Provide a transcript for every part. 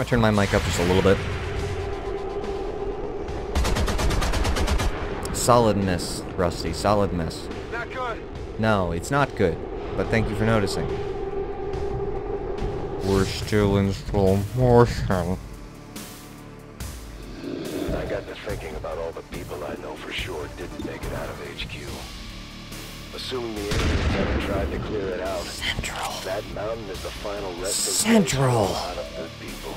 gonna turn my mic up just a little bit. Solid miss, Rusty. Solid miss. Not good. No, it's not good. But thank you for noticing. We're still in slow motion. I got to thinking about all the people I know for sure didn't make it out of HQ. Assuming the aliens ever tried to clear it out. Central. That mountain is the final resting Central. place for a lot of good people.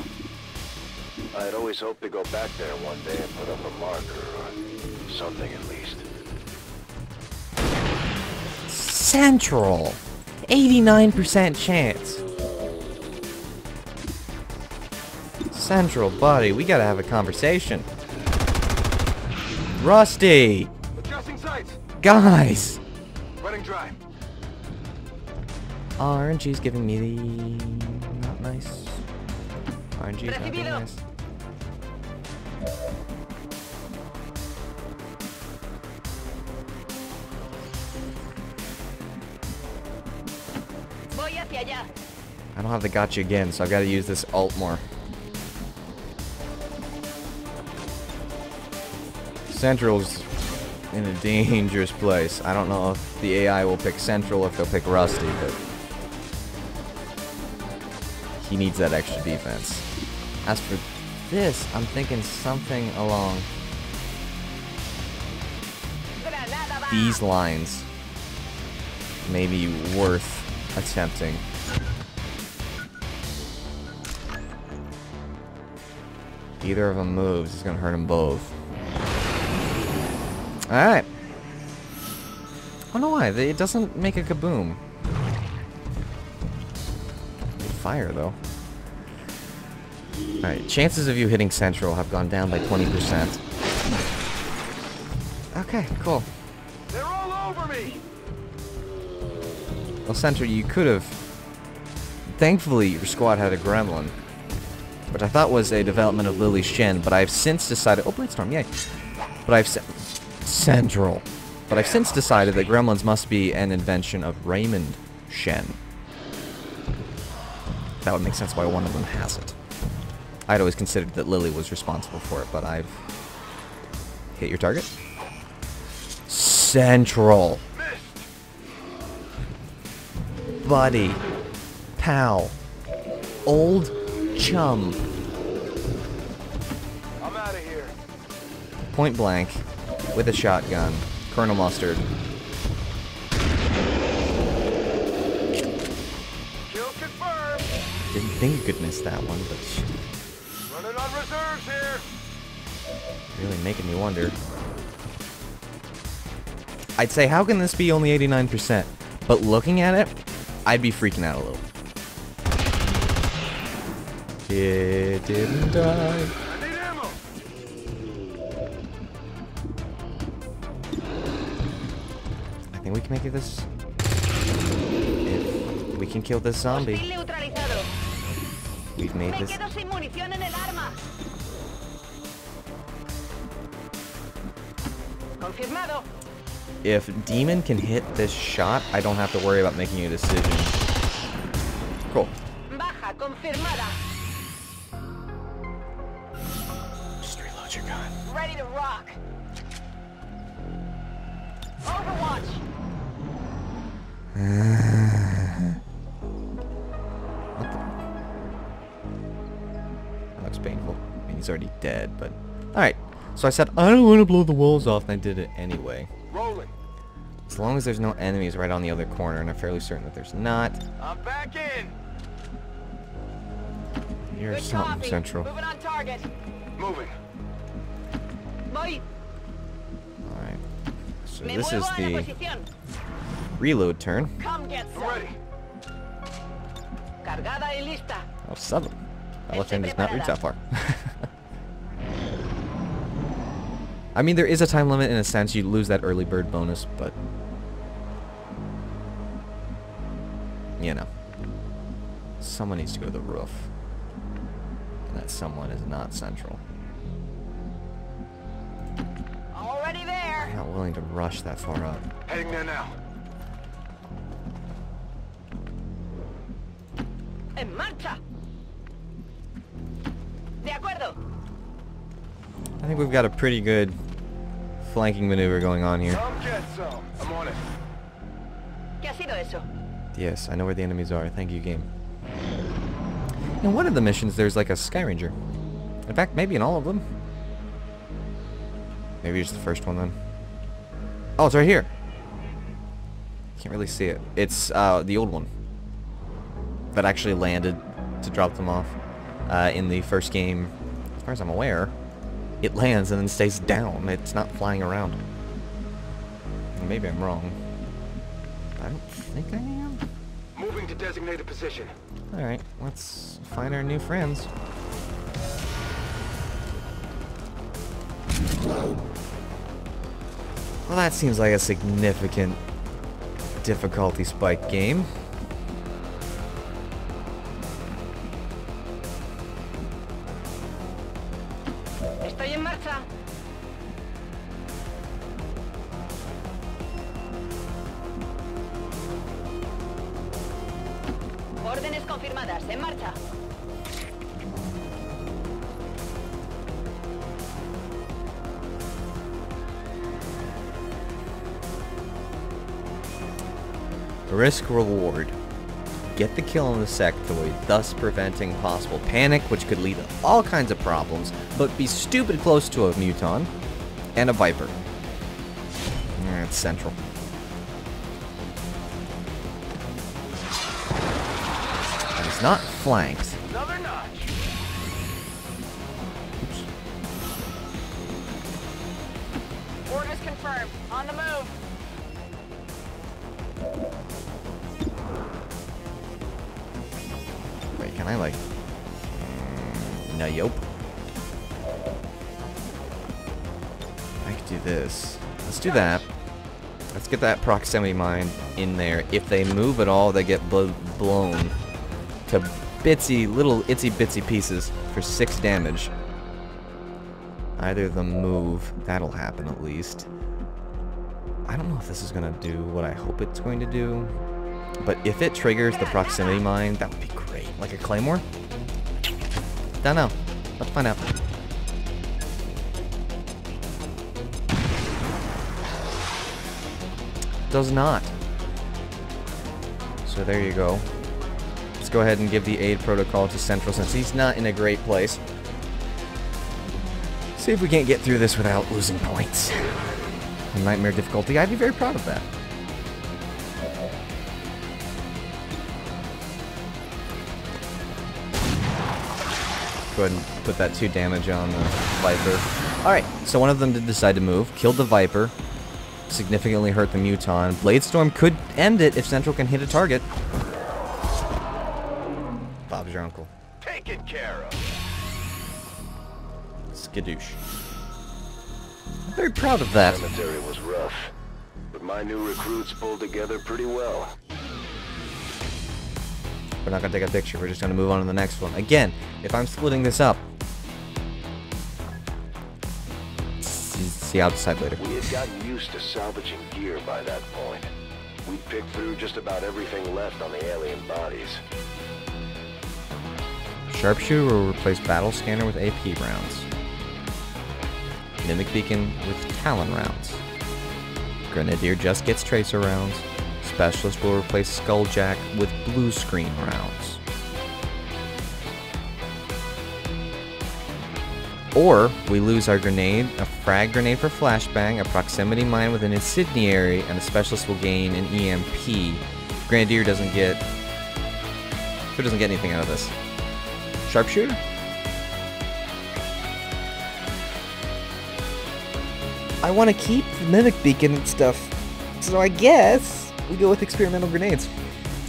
I'd always hoped to go back there one day and put up a marker or something at least. Central. 89% chance. Central, buddy, we gotta have a conversation. Rusty! Adjusting sights. Guys! Running dry. RNG's giving me the... not nice. RNG's not being nice. I don't have the gotcha again, so I've got to use this alt more. Central's in a dangerous place. I don't know if the AI will pick Central or if they'll pick Rusty, but he needs that extra defense. As for this, I'm thinking something along these lines may be worth attempting. Either of them moves, it's gonna hurt them both. Alright. I don't know why, it doesn't make a kaboom. Fire, though. Alright, chances of you hitting Central have gone down by 20%. Okay, cool. They're all over me. Well, Central, you could have... Thankfully, your squad had a gremlin, which I thought was a development of Lily's Shen, but I've since decided... Oh, Bladestorm, yay! But I've... Central. But I've since decided that gremlins must be an invention of Raymond Shen. That would make sense why one of them has it. I'd always considered that Lily was responsible for it, but I've... Hit your target? Central. Buddy. Pal. Old chum. I'm out of here. Point blank. With a shotgun. Colonel Mustard. Kill confirmed. Didn't think you could miss that one, but... Running on reserves here. Really making me wonder. I'd say, how can this be only 89%? But looking at it, I'd be freaking out a little. It didn't die. I need ammo. I think we can make it this. If we can kill this zombie. We've made this. If Demon can hit this shot, I don't have to worry about making a decision. Cool. Just reload your gun. Ready to rock. Overwatch. What the? That looks painful. I mean, he's already dead, but... Alright, so I said, I don't want to blow the walls off, and I did it anyway. Rolling. As long as there's no enemies right on the other corner, and I'm fairly certain that there's not. I'm back in. You're Good something, copy. Central. Moving on target. Moving. Voy. Alright. So Me this is muevo en the posición. reload turn. Come get I'm some. ready. Cargada y lista. Oh, 7. My left hand does not reach that far. I mean, there is a time limit in a sense. You lose that early bird bonus, but... You know. Someone needs to go to the roof. And that someone is not Central. Already there. I'm not willing to rush that far up. Heading there now. En marcha. De acuerdo. I think we've got a pretty good flanking maneuver going on here. Come get some. I'm on it. ¿Qué ha sido eso? Yes, I know where the enemies are. Thank you, game. In one of the missions, there's like a Sky Ranger. In fact, maybe in all of them. Maybe it's the first one then. Oh, it's right here. Can't really see it. It's the old one that actually landed to drop them off. In the first game, as far as I'm aware, it lands and then stays down. It's not flying around. Maybe I'm wrong. I don't think I am. Moving to designated position. Alright, let's find our new friends. Well, that seems like a significant difficulty spike game. Estoy en marcha. Órdenes confirmadas. En marcha. Risk reward. Get the kill on the sectoid, thus preventing possible panic, which could lead to all kinds of problems, but be stupid close to a Muton and a Viper. It's central. And it's not flanked. Another notch. Oops. Orders confirmed. On the move. Wait, can I like... no, yup. I could do this. Let's do that. Let's get that proximity mine in there. If they move at all, they get blown to bitsy, little itsy bitsy pieces for 6 damage. Either of them move. That'll happen at least. I don't know if this is going to do what I hope it's going to do. But if it triggers the proximity mine, that would be great. Like a claymore? Don't know. Let's find out. Does not. So there you go. Let's go ahead and give the aid protocol to Central since he's not in a great place. See if we can't get through this without losing points. Nightmare difficulty. I'd be very proud of that. Go ahead and put that 2 damage on the Viper. Alright, so one of them did decide to move. Killed the Viper. Significantly hurt the Muton. Bladestorm could end it if Central can hit a target. Bob's your uncle. Taken care of. Skadoosh. I'm very proud of that. Cemetery was rough, but my new recruits pulled together pretty well. We're not going to take a picture. We're just going to move on to the next one. Again, if I'm splitting this up, see, I'll decide later. We had gotten used to salvaging gear by that point. We'd picked through just about everything left on the alien bodies. Sharpshooter will replace Battle Scanner with AP rounds. Mimic Beacon with Talon rounds. Grenadier just gets Tracer rounds. Specialist will replace Skulljack with Blue Screen rounds. Or, we lose our grenade, a frag grenade for flashbang, a proximity mine with an incendiary, and the specialist will gain an EMP. Grenadier doesn't get... Who doesn't get anything out of this? Sharpshooter? I want to keep the Mimic Beacon and stuff, so I guess we go with experimental grenades.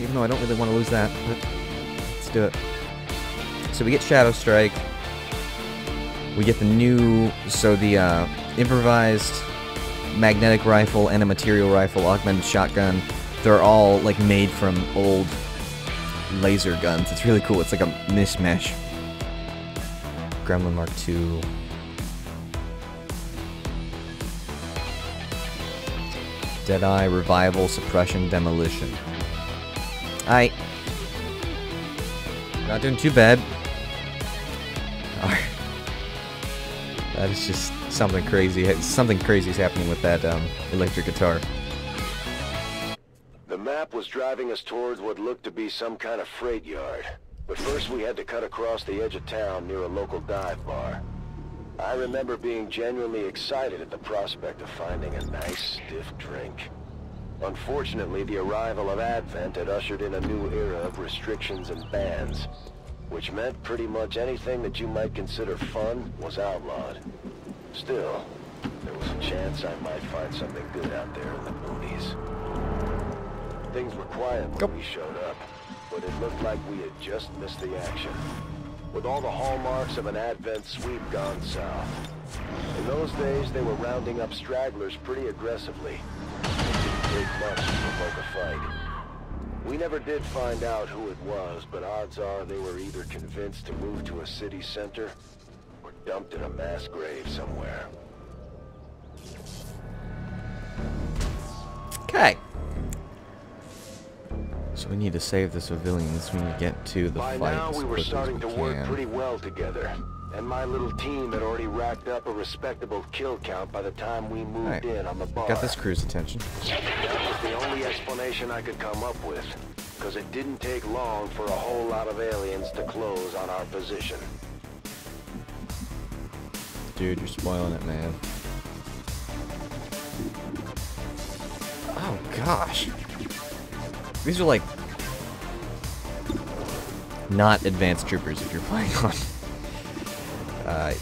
Even though I don't really want to lose that, but let's do it. So we get Shadow Strike. We get the new, so the improvised magnetic rifle and a material rifle, augmented shotgun. They're all like made from old laser guns. It's really cool. It's like a mishmash. Gremlin Mark II. Deadeye, Revival, Suppression, Demolition. Alright. Not doing too bad. Alright. That is just something crazy. Something crazy is happening with that electric guitar. The map was driving us towards what looked to be some kind of freight yard. But first we had to cut across the edge of town near a local dive bar. I remember being genuinely excited at the prospect of finding a nice, stiff drink. Unfortunately, the arrival of Advent had ushered in a new era of restrictions and bans, which meant pretty much anything that you might consider fun was outlawed. Still, there was a chance I might find something good out there in the boonies. Things were quiet when we showed up, but it looked like we had just missed the action. With all the hallmarks of an Advent sweep gone south. In those days, they were rounding up stragglers pretty aggressively. It didn't take much to provoke a fight. We never did find out who it was, but odds are they were either convinced to move to a city center or dumped in a mass grave somewhere. Okay. So we need to save the civilians when we get to the fight. By now we were starting to work pretty well together, and my little team had already racked up a respectable kill count by the time we moved in on the bar. Got this crew's attention. That was the only explanation I could come up with, because it didn't take long for a whole lot of aliens to close on our position. Dude, you're spoiling it, man. Oh, gosh. These are like not advanced troopers if you're playing on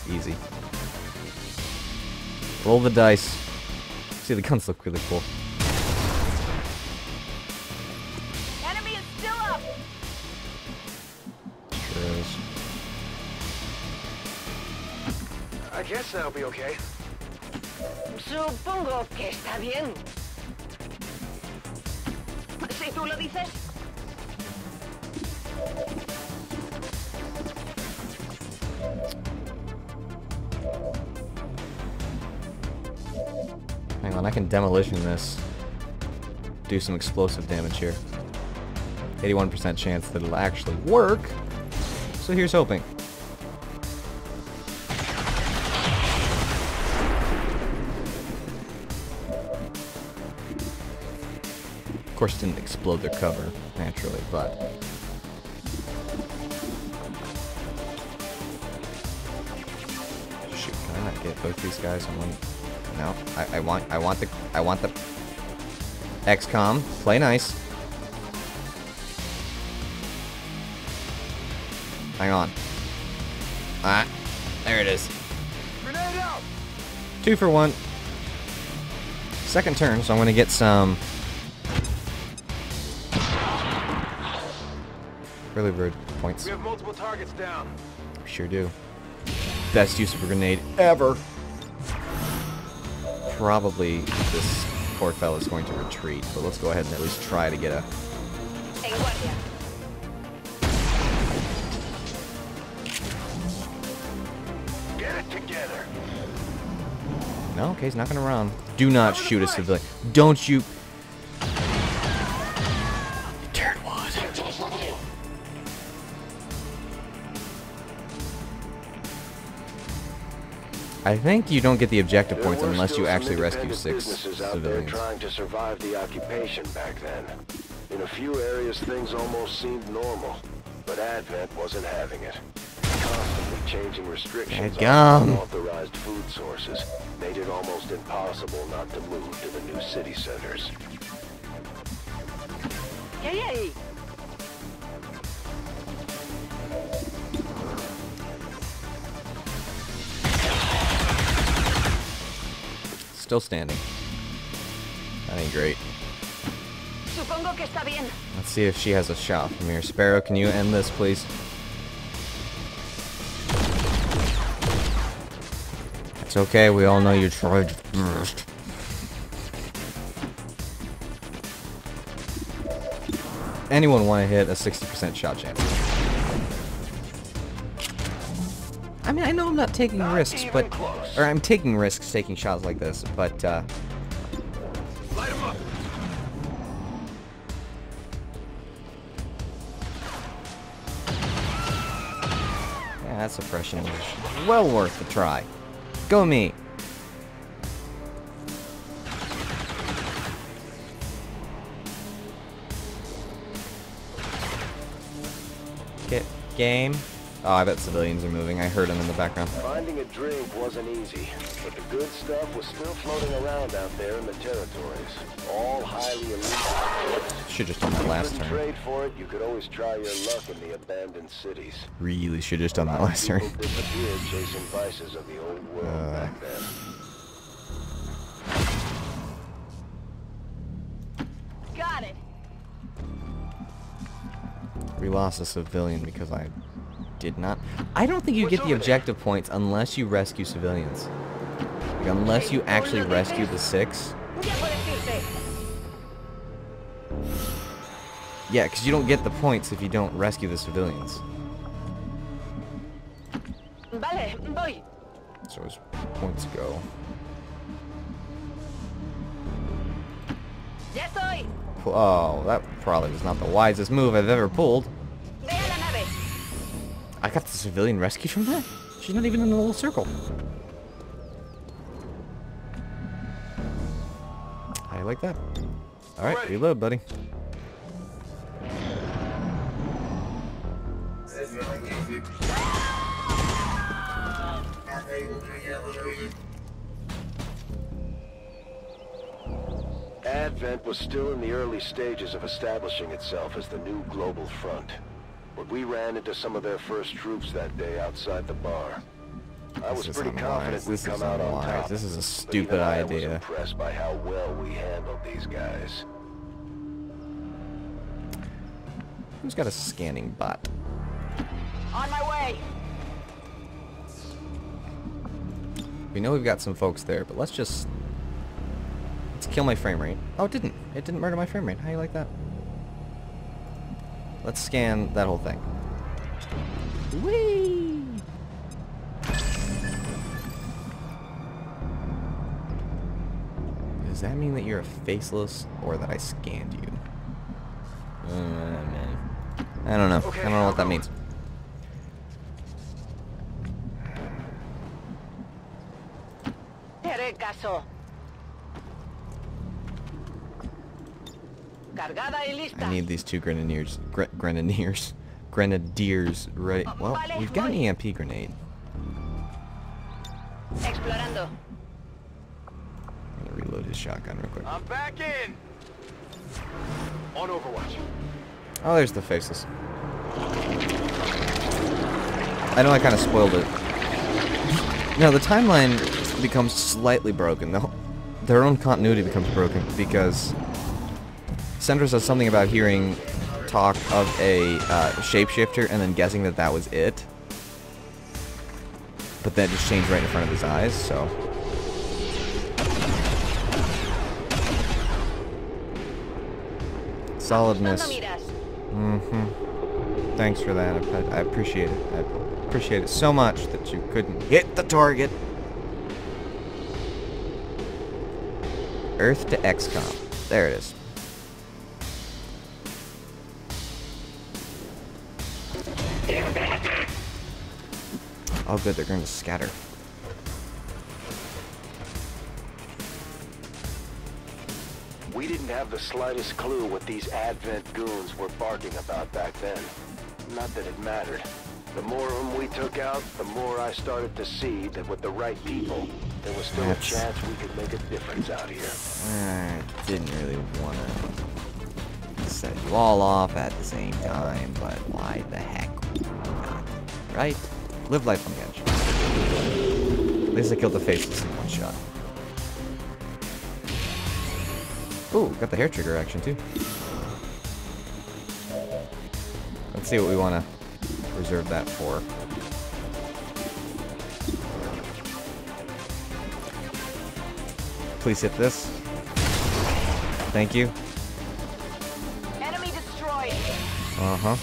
easy. Roll the dice. See, the guns look really cool. Enemy is still up. Sure is. I guess that'll be okay. Supongo que está bien. Si tú lo dices. Hang on, I can demolition this. Do some explosive damage here. 81% chance that it'll actually work. So here's hoping. Of course, it didn't explode their cover, naturally, but... Shoot, can I not get both these guys on one? No, I want the XCOM. Play nice. Hang on. Ah, there it is. Grenade out! 2 for 1. Second turn, so I'm gonna get some early bird points. We have multiple targets down. We sure do. Best use of a grenade ever. Probably this poor fella's going to retreat, but let's go ahead and at least try to get a... En guardia. Get it together. No, okay, he's not gonna run. Do not shoot a civilian. Don't you... Dirtwood. I think you don't get the objective points unless you actually rescue 6 civilians. Trying to survive the occupation back then. In a few areas, things almost seemed normal, but Advent wasn't having it. Constantly changing restrictions on unauthorized food sources made it almost impossible not to move to the new city centers. ¿Qué hay ahí? Still standing. That ain't great. Supongo que está bien. Let's see if she has a shot from here. Sparrow, can you end this, please? It's okay, we all know you tried first. Anyone want to hit a 60% shot chance? I mean, I know I'm not taking risks, but... Or I'm taking risks taking shots like this, but, Light 'em up. yeah, that suppression was well worth a try. Go me. Get game. Oh, I bet civilians are moving. I heard them in the background. Finding a drink wasn't easy, but the good stuff was still floating around out there in the territories. All highly elite. Should just done that last Couldn't turn. trade for it, you could always try your luck in the abandoned cities. Really should just done that last turn. People disappeared chasing vices of the old world back then. Got it. We lost a civilian because I did not. I don't think you get the objective points unless you rescue civilians. Like, unless you actually rescue the 6. Ya puedes irte. Yeah, because you don't get the points if you don't rescue the civilians. Vale, voy. So as points go. Ya estoy. Oh, that probably was not the wisest move I've ever pulled. Ve a la nave. I got the civilian rescued from that? She's not even in the little circle. I like that. Alright, reload, buddy. Advent was still in the early stages of establishing itself as the new global front. But we ran into some of their first troops that day outside the bar. I was pretty confident we'd come out on top. This is a but stupid even I was idea. impressed by how well we handled these guys. Who's got a scanning bot? On my way. We know we've got some folks there, but let's kill my frame rate. Oh, it didn't. It didn't murder my frame rate. How you like that? Let's scan that whole thing. Whee! Does that mean that you're a faceless or that I scanned you? I don't know. I don't know what that means. Te haré caso. Cargada y lista. I need these 2 grenadiers. Grenadiers ready. Well, we've got an EMP grenade. Explorando. I'm gonna reload his shotgun real quick. I'm back in! On Overwatch. Oh, there's the faceless. I know I kind of spoiled it. No, the timeline becomes slightly broken. Their own continuity becomes broken because Sandra says something about hearing talk of a shapeshifter and then guessing that that was it. But that just changed right in front of his eyes, so... Solidness. Mm-hmm. Thanks for that. I appreciate it. I appreciate it so much that you couldn't hit the target. Earth to XCOM. There it is. Oh good, they're going to scatter. We didn't have the slightest clue what these Advent goons were barking about back then. Not that it mattered. The more of them we took out, the more I started to see that with the right people, there was still a chance we could make a difference out here. I didn't really want to set you all off at the same time, but why the heck not? Right? Live life on the edge. At least I killed the faceless in one shot. Ooh, got the hair trigger action too. Let's see what we want to reserve that for. Please hit this. Thank you. Enemy destroyed. Uh-huh.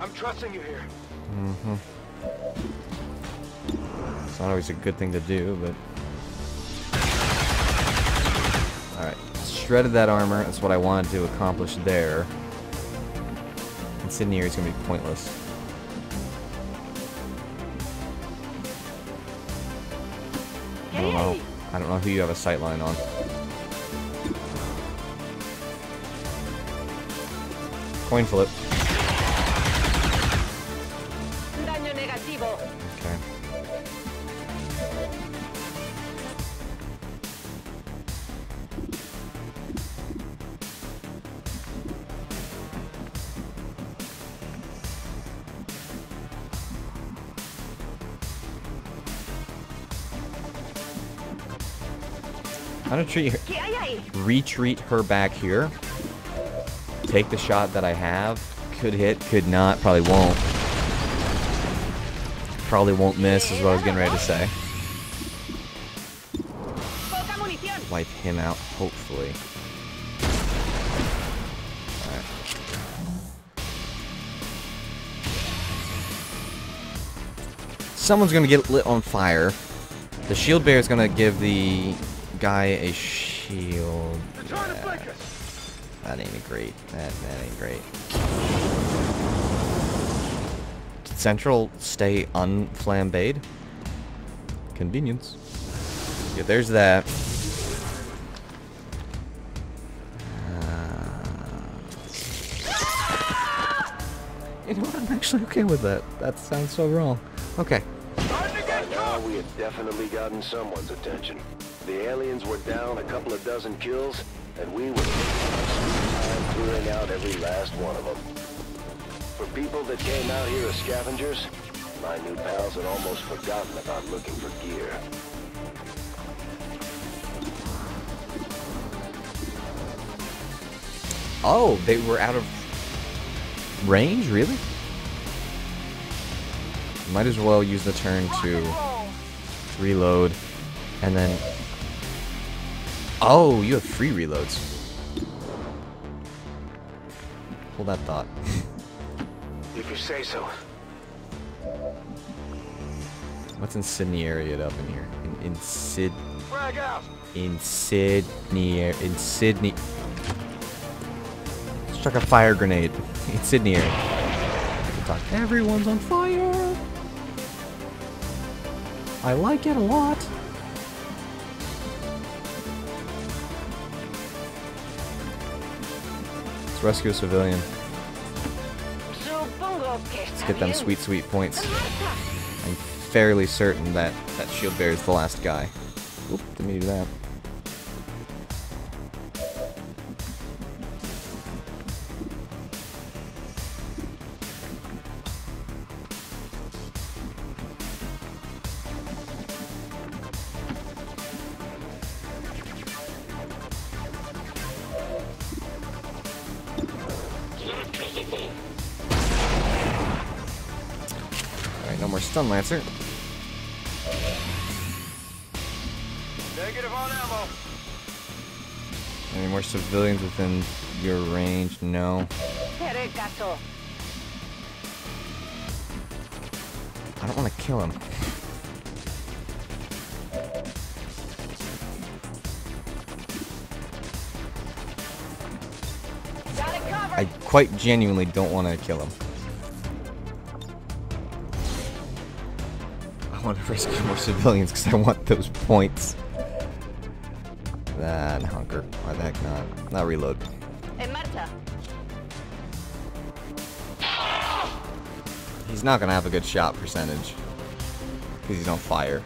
I'm trusting you here. Mm-hmm. not always a good thing to do, but... Alright, shredded that armor. That's what I wanted to accomplish there. Incendiary is going to be pointless. I don't know who you have a sightline on. Coin flip. Daño negativo. Okay. I'm gonna retreat her back here. Take the shot that I have. Could hit, could not, probably won't. Probably won't miss is what I was getting ready to say. Wipe him out, hopefully. Alright. Someone's gonna get lit on fire. The shield bear is gonna give the guy a shield. Yeah. That ain't great. That ain't great. Did Central stay unflambéed? Convenience. Yeah, there's that. You know what? I'm actually okay with that. That sounds so wrong. Okay. By now, we had definitely gotten someone's attention. The aliens were down a couple of dozen kills, and we were time clearing out every last one of them. For people that came out here as scavengers, my new pals had almost forgotten about looking for gear. Oh, they were out of range? Really? Might as well use the turn to reload, and then... Oh, you have free reloads. Hold that thought. If you say so. What's incendiary up in here? Frag out. Incendiary. Struck a fire grenade. Incendiary. I can talk. Everyone's on fire. I like it a lot. Let's rescue a civilian. Let's get them sweet, sweet points. I'm fairly certain that that shield bear is the last guy. Oop, didn't mean to do that. Alright, no more stun lancer. Negative on ammo. Any more civilians within your range? No. I don't want to kill him. I quite genuinely don't want to kill him. I want to rescue more civilians because I want those points. That hunker. Why the heck not? Not reload. He's not gonna have a good shot percentage because he's on fire.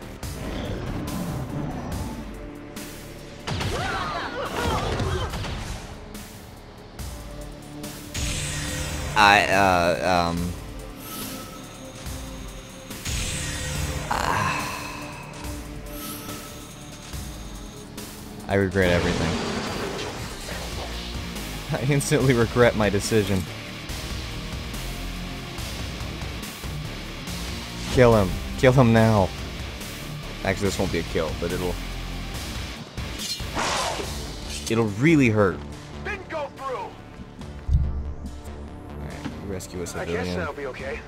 I regret everything. I instantly regret my decision. Kill him. Kill him now. Actually, this won't be a kill, but it'll really hurt. Didn't go through. Alright, rescue a I civilian. guess that'll be okay.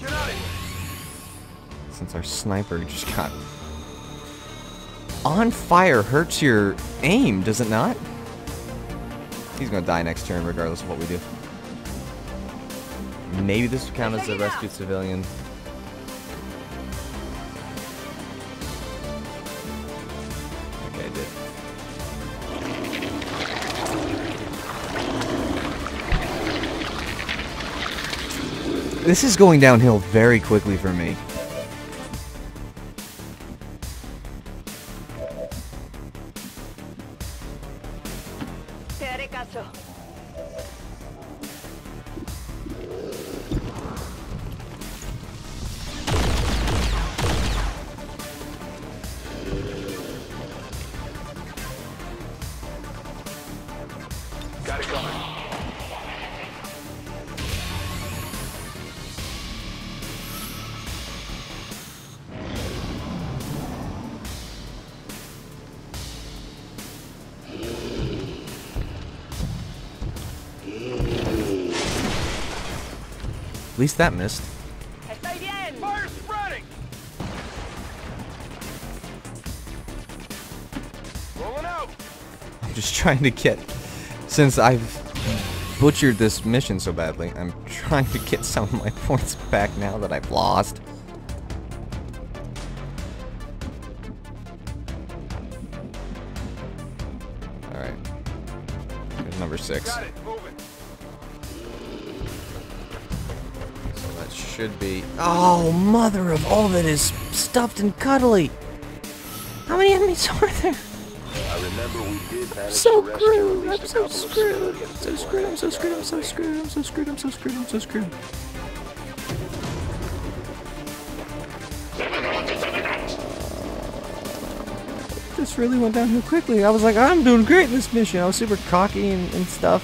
Get out of here. Since our sniper just got... On fire hurts your aim, does it not? He's gonna die next turn regardless of what we do. Maybe this would count as a rescued civilian. Okay, I did. This is going downhill very quickly for me. Te haré caso. Got it coming. At least that missed. Estoy bien. Fire spreading! Rolling out! I'm just trying to get... Since I've butchered this mission so badly, I'm trying to get some of my points back now that I've lost. Alright. Here's number 6. Got it, moving. So that should be... Oh, mother of all that is stuffed and cuddly! How many enemies are there? I remember we did manage So to rescue at screwed! least I'm a so couple of screwed! civilians I'm so that screwed! weren't I'm so screwed! I'm so exactly screwed! I'm so screwed! I'm so screwed! I'm so screwed! This really went downhill quickly. I was like, I'm doing great in this mission. I was super cocky and stuff.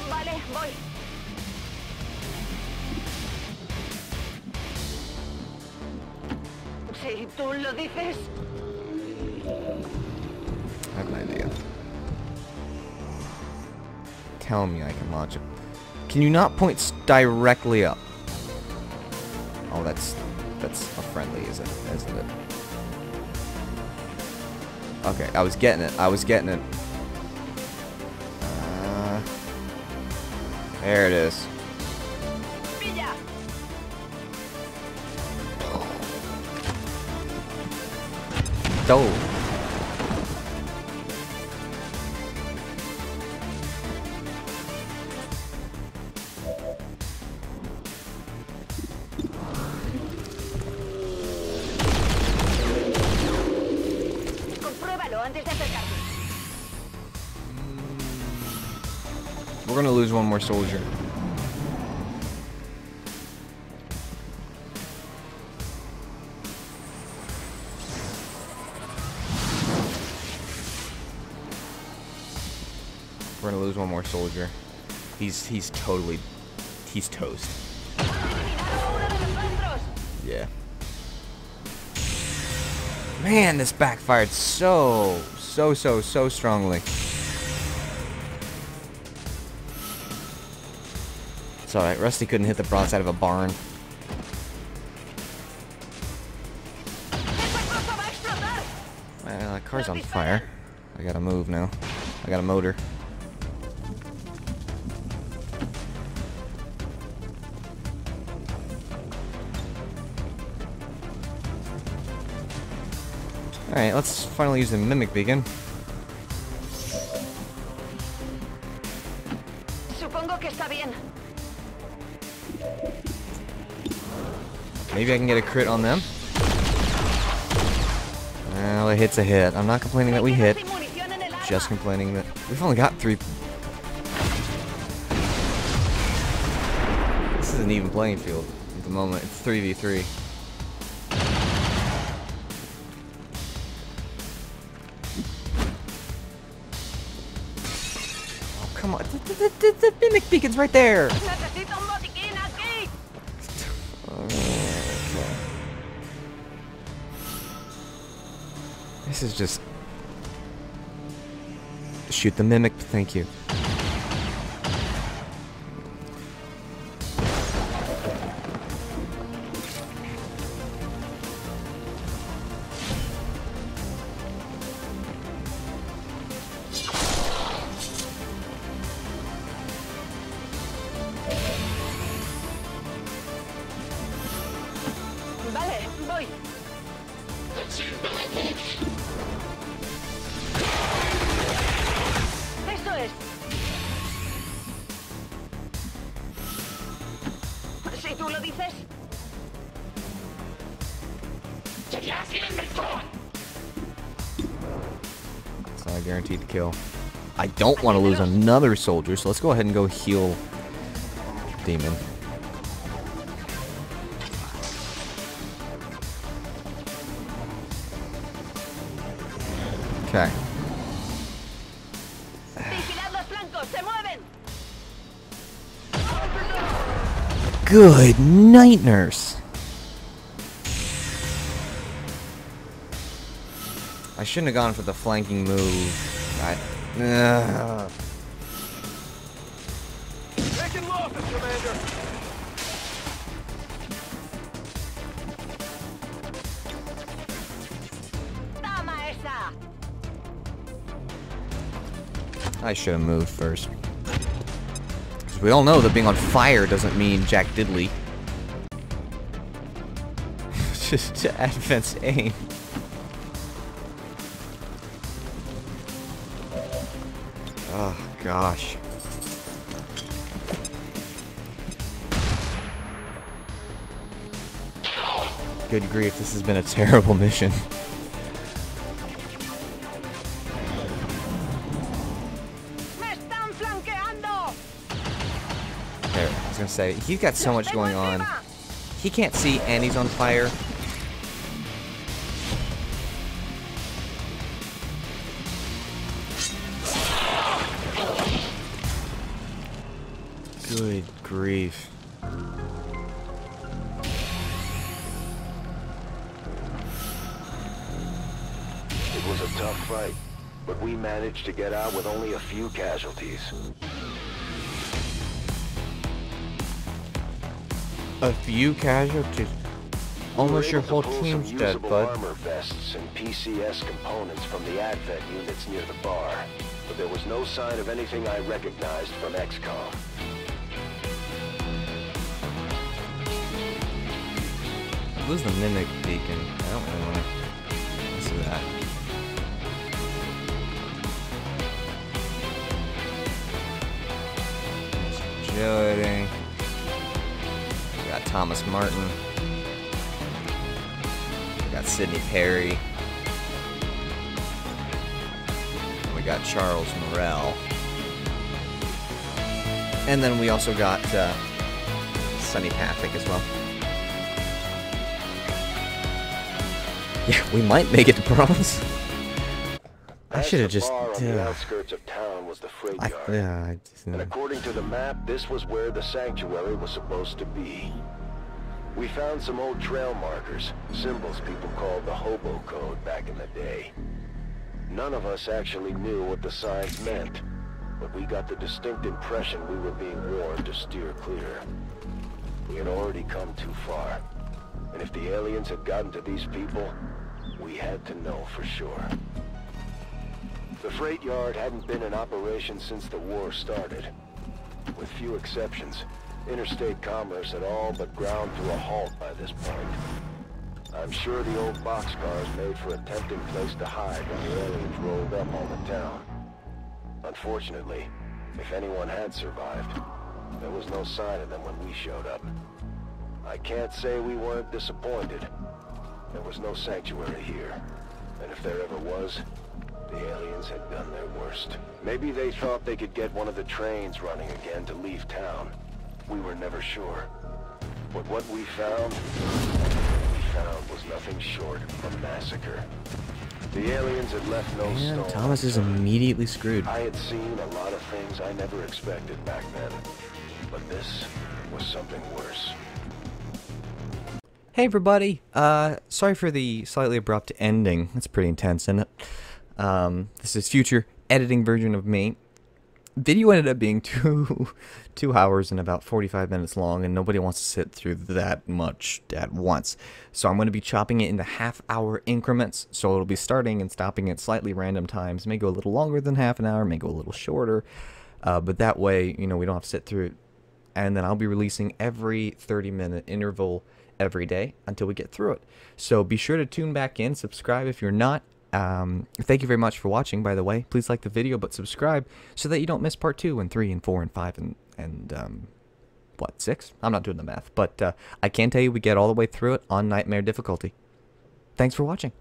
Vale, voy. Si tú lo dices. I have an idea. Tell me I can launch it. Can you not point directly up? Oh, that's a friendly, isn't it? Okay, I was getting it. I was getting it. There it is. Pilla. Oh. Compruébalo antes de acercarte. We're gonna lose one more soldier. We're gonna lose one more soldier. He's totally... He's toast. Yeah. Man, this backfired so strongly. It's alright, Rusty couldn't hit the broadside of a barn. That car's on fire. I gotta move now. I got a motor. Alright, let's finally use the mimic beacon. Supongo que está bien. Maybe I can get a crit on them. Well, a hit's a hit. I'm not complaining that we hit. Just complaining that we've only got 3. This is an even playing field at the moment. It's 3v3. Oh, come on. The mimic beacon's right there. Necesito un botiquín aquí. Okay. This is just... Shoot the mimic, thank you. It's not guaranteed to kill. I don't want to lose another soldier, so let's go ahead and go heal Demon. Okay. Vigilad los flancos, se mueven. Good night, nurse. I shouldn't have gone for the flanking move. Taking losses, Commander. Toma esa. I should have moved first. Because we all know that being on fire doesn't mean Jack Diddley. Just to advance aim. Oh, gosh. Good grief, this has been a terrible mission. Me están flanqueando. There, I was gonna say, he's got so much going on. He can't see and he's on fire. Good grief. It was a tough fight, but we managed to get out with only a few casualties. A few casualties. Almost your whole team's dead, bud. Armor vests and PCS components from the Advent units near the bar, but there was no sign of anything I recognized from XCOM. Lose the mimic beacon. I don't really want to mess with that. Agility. We got Thomas Martin. We got Sidney Perry. And we got Charles Morrell. And then we also got Sonny Pathick as well. Yeah, we might make it to bronze. I should have just. On the outskirts of town was the freight yard. And according to the map, this was where the sanctuary was supposed to be. We found some old trail markers, symbols people called the hobo code back in the day. None of us actually knew what the signs meant, but we got the distinct impression we were being warned to steer clear. We had already come too far, and if the aliens had gotten to these people, we had to know for sure. The freight yard hadn't been in operation since the war started. With few exceptions, interstate commerce had all but ground to a halt by this point. I'm sure the old boxcars made for a tempting place to hide when the aliens rolled up on the town. Unfortunately, if anyone had survived, there was no sign of them when we showed up. I can't say we weren't disappointed. There was no sanctuary here, and if there ever was, the aliens had done their worst. Maybe they thought they could get one of the trains running again to leave town. We were never sure. But what we found was nothing short of massacre. The aliens had left no stone. And Thomas is immediately screwed. I had seen a lot of things I never expected back then, but this was something worse. Hey everybody, sorry for the slightly abrupt ending. That's pretty intense, isn't it? This is future editing version of me. Video ended up being two hours and about 45 minutes long, and nobody wants to sit through that much at once. So I'm going to be chopping it into half-hour increments, so it'll be starting and stopping at slightly random times. May go a little longer than half an hour, may go a little shorter, but that way, you know, we don't have to sit through it. And then I'll be releasing every 30-minute interval every day until we get through it. So be sure to tune back in, subscribe if you're not. Thank you very much for watching, by the way. Please like the video, but subscribe so that you don't miss part 2 and 3 and 4 and 5 and what, 6? I'm not doing the math, but I can tell you we get all the way through it on Nightmare difficulty. Thanks for watching.